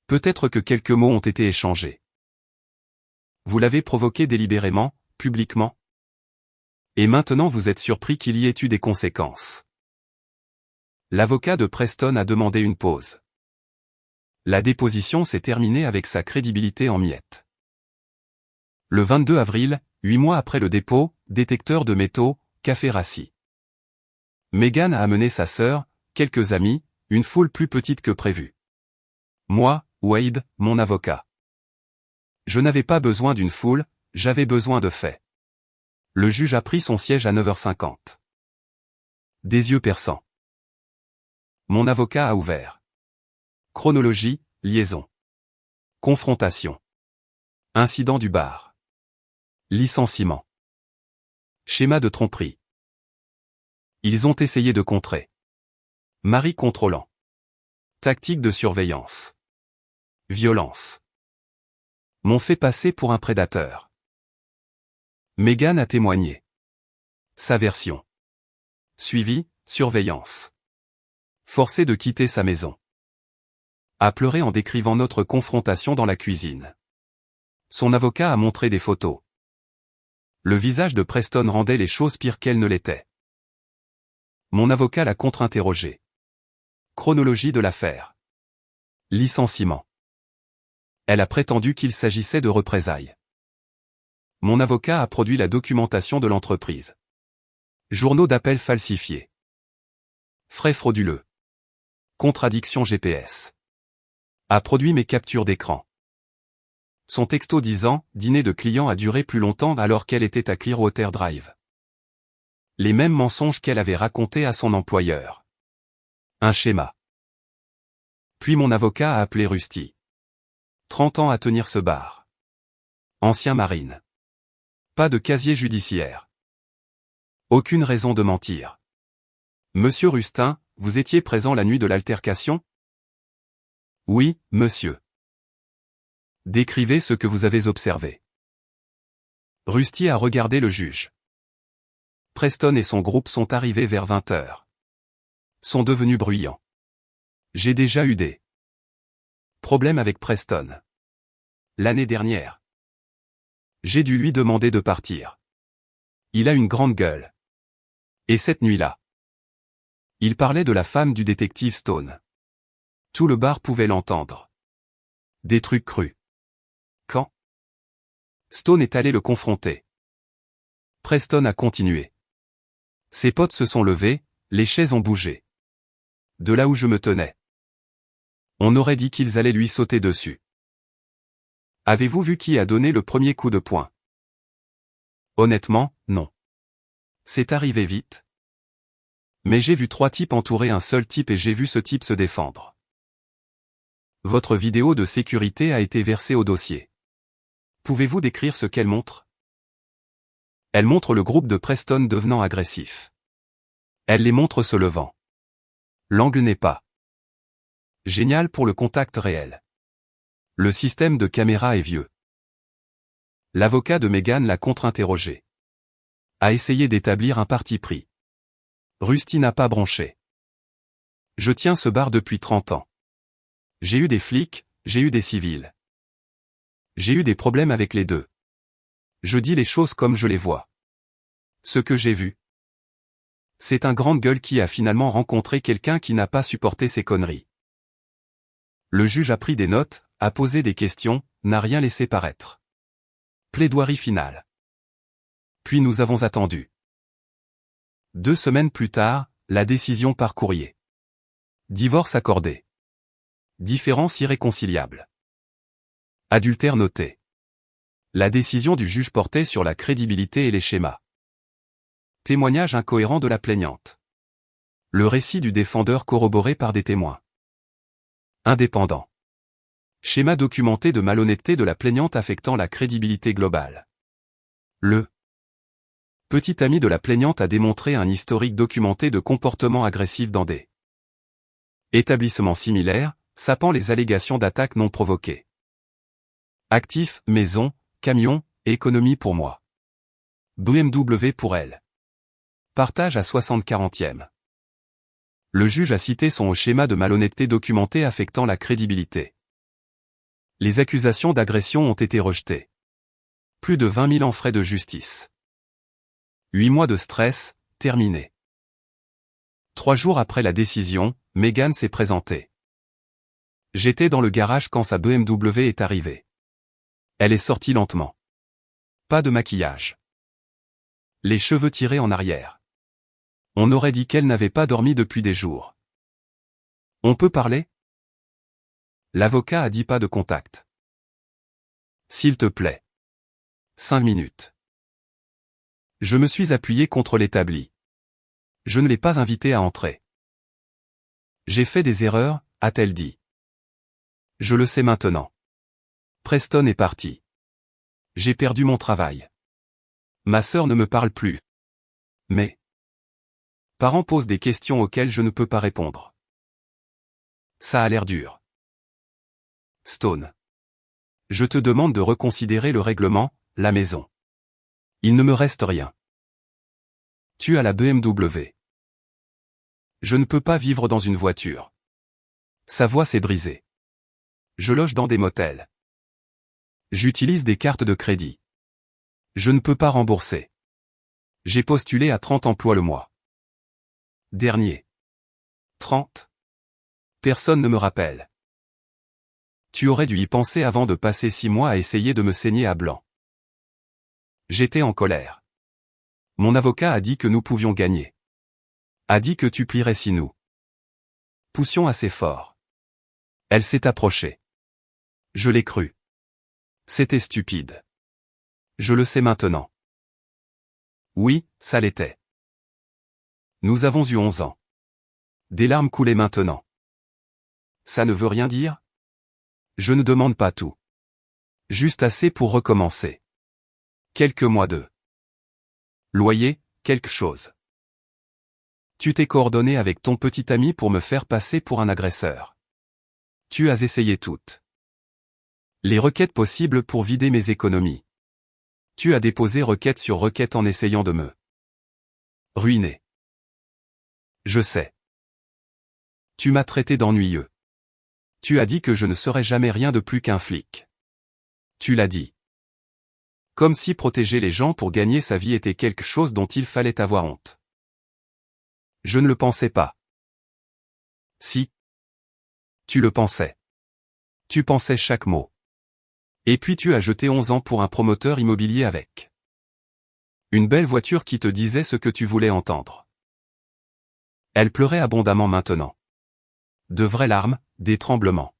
Peut-être que quelques mots ont été échangés. Vous l'avez provoqué délibérément, publiquement. Et maintenant vous êtes surpris qu'il y ait eu des conséquences. L'avocat de Preston a demandé une pause. La déposition s'est terminée avec sa crédibilité en miettes. Le 22 avril, 8 mois après le dépôt, détecteur de métaux, Café Rassi. Meghan a amené sa sœur, quelques amis, une foule plus petite que prévu. Moi, Wade, mon avocat. Je n'avais pas besoin d'une foule, j'avais besoin de faits. Le juge a pris son siège à 9h50. Des yeux perçants. Mon avocat a ouvert. Chronologie, liaison. Confrontation. Incident du bar. Licenciement. Schéma de tromperie. Ils ont essayé de contrer. Mari contrôlant. Tactique de surveillance. Violence. M'ont fait passer pour un prédateur. Meghan a témoigné. Sa version. Suivi, surveillance. Forcé de quitter sa maison. A pleuré en décrivant notre confrontation dans la cuisine. Son avocat a montré des photos. Le visage de Preston rendait les choses pires qu'elles ne l'étaient. Mon avocat l'a contre-interrogé. Chronologie de l'affaire. Licenciement. Elle a prétendu qu'il s'agissait de représailles. Mon avocat a produit la documentation de l'entreprise. Journaux d'appel falsifiés. Frais frauduleux. Contradiction GPS. A produit mes captures d'écran. Son texto disant « Dîner de client a duré plus longtemps alors qu'elle était à Clearwater Drive ». Les mêmes mensonges qu'elle avait racontés à son employeur. Un schéma. Puis mon avocat a appelé Rusty. 30 ans à tenir ce bar. Ancien marine. Pas de casier judiciaire. Aucune raison de mentir. Monsieur Rustin, vous étiez présent la nuit de l'altercation? Oui, monsieur. Décrivez ce que vous avez observé. Rusty a regardé le juge. Preston et son groupe sont arrivés vers 20h. Sont devenus bruyants. J'ai déjà eu des problèmes avec Preston. L'année dernière. J'ai dû lui demander de partir. Il a une grande gueule. Et cette nuit-là. Il parlait de la femme du détective Stone. Tout le bar pouvait l'entendre. Des trucs crus. Quand Stone est allé le confronter. Preston a continué. Ses potes se sont levés, les chaises ont bougé. De là où je me tenais. On aurait dit qu'ils allaient lui sauter dessus. Avez-vous vu qui a donné le premier coup de poing? Honnêtement, non. C'est arrivé vite. Mais j'ai vu 3 types entourer un seul type et j'ai vu ce type se défendre. Votre vidéo de sécurité a été versée au dossier. Pouvez-vous décrire ce qu'elle montre? Elle montre le groupe de Preston devenant agressif. Elle les montre se levant. L'angle n'est pas génial pour le contact réel. Le système de caméra est vieux. L'avocat de Meghan l'a contre-interrogé. A essayé d'établir un parti pris. Rusty n'a pas bronché. Je tiens ce bar depuis 30 ans. J'ai eu des flics, j'ai eu des civils. J'ai eu des problèmes avec les deux. Je dis les choses comme je les vois. Ce que j'ai vu. C'est un grande gueule qui a finalement rencontré quelqu'un qui n'a pas supporté ses conneries. Le juge a pris des notes, a posé des questions, n'a rien laissé paraître. Plaidoirie finale. Puis nous avons attendu. 2 semaines plus tard, la décision par courrier. Divorce accordé. Différence irréconciliable. Adultère noté. La décision du juge portait sur la crédibilité et les schémas. Témoignage incohérent de la plaignante. Le récit du défendeur corroboré par des témoins. Indépendant. Schéma documenté de malhonnêteté de la plaignante affectant la crédibilité globale. Le petit ami de la plaignante a démontré un historique documenté de comportements agressifs dans des établissements similaires, sapant les allégations d'attaques non provoquées. Actifs, maison, camion, économie pour moi. BMW pour elle. Partage à 60/40e. Le juge a cité son schéma de malhonnêteté documenté affectant la crédibilité. Les accusations d'agression ont été rejetées. Plus de 20 000 en frais de justice. 8 mois de stress, terminé. 3 jours après la décision, Meghan s'est présentée. J'étais dans le garage quand sa BMW est arrivée. Elle est sortie lentement. Pas de maquillage. Les cheveux tirés en arrière. On aurait dit qu'elle n'avait pas dormi depuis des jours. On peut parler? L'avocat a dit pas de contact. S'il te plaît. 5 minutes. Je me suis appuyé contre l'établi. Je ne l'ai pas invité à entrer. J'ai fait des erreurs, a-t-elle dit. Je le sais maintenant. Preston est parti. J'ai perdu mon travail. Ma sœur ne me parle plus. Mes parents posent des questions auxquelles je ne peux pas répondre. Ça a l'air dur. Stone. Je te demande de reconsidérer le règlement, la maison. Il ne me reste rien. Tu as la BMW. Je ne peux pas vivre dans une voiture. Sa voix s'est brisée. Je loge dans des motels. J'utilise des cartes de crédit. Je ne peux pas rembourser. J'ai postulé à 30 emplois le mois dernier. 30. Personne ne me rappelle. Tu aurais dû y penser avant de passer 6 mois à essayer de me saigner à blanc. J'étais en colère. Mon avocat a dit que nous pouvions gagner. A dit que tu plierais si nous poussions assez fort. Elle s'est approchée. Je l'ai cru. C'était stupide. Je le sais maintenant. Oui, ça l'était. Nous avons eu 11 ans. Des larmes coulaient maintenant. Ça ne veut rien dire? Je ne demande pas tout. Juste assez pour recommencer. Quelques mois de loyer, quelque chose. Tu t'es coordonné avec ton petit ami pour me faire passer pour un agresseur. Tu as essayé toutes les requêtes possibles pour vider mes économies. Tu as déposé requête sur requête en essayant de me ruiner. Je sais. Tu m'as traité d'ennuyeux. Tu as dit que je ne serais jamais rien de plus qu'un flic. Tu l'as dit. Comme si protéger les gens pour gagner sa vie était quelque chose dont il fallait avoir honte. Je ne le pensais pas. Si. Tu le pensais. Tu pensais chaque mot. Et puis tu as jeté 11 ans pour un promoteur immobilier avec une belle voiture qui te disait ce que tu voulais entendre. Elle pleurait abondamment maintenant. De vraies larmes, des tremblements.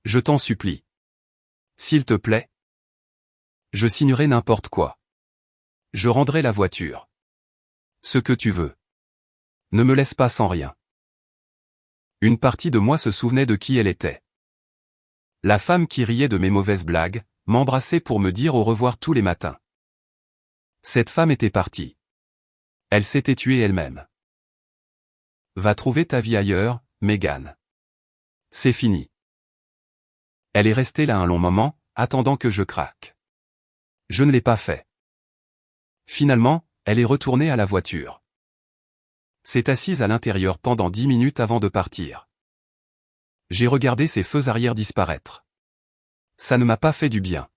Je t'en supplie. S'il te plaît. Je signerai n'importe quoi. Je rendrai la voiture. Ce que tu veux. Ne me laisse pas sans rien. Une partie de moi se souvenait de qui elle était. La femme qui riait de mes mauvaises blagues, m'embrassait pour me dire au revoir tous les matins. Cette femme était partie. Elle s'était tuée elle-même. Va trouver ta vie ailleurs, Megan. C'est fini. Elle est restée là un long moment, attendant que je craque. Je ne l'ai pas fait. Finalement, elle est retournée à la voiture. S'est assise à l'intérieur pendant 10 minutes avant de partir. J'ai regardé ses feux arrière disparaître. Ça ne m'a pas fait du bien.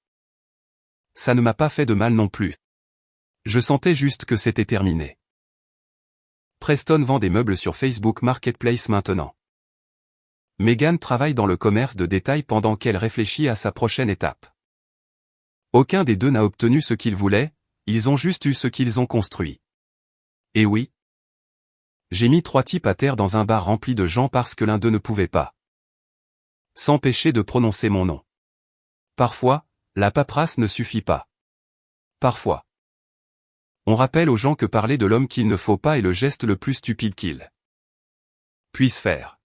Ça ne m'a pas fait de mal non plus. Je sentais juste que c'était terminé. Preston vend des meubles sur Facebook Marketplace maintenant. Megan travaille dans le commerce de détail pendant qu'elle réfléchit à sa prochaine étape. Aucun des deux n'a obtenu ce qu'ils voulaient, ils ont juste eu ce qu'ils ont construit. Et oui. J'ai mis 3 types à terre dans un bar rempli de gens parce que l'un d'eux ne pouvait pas s'empêcher de prononcer mon nom. Parfois, la paperasse ne suffit pas. Parfois. On rappelle aux gens que parler de l'homme qu'il ne faut pas est le geste le plus stupide qu'ils puissent faire.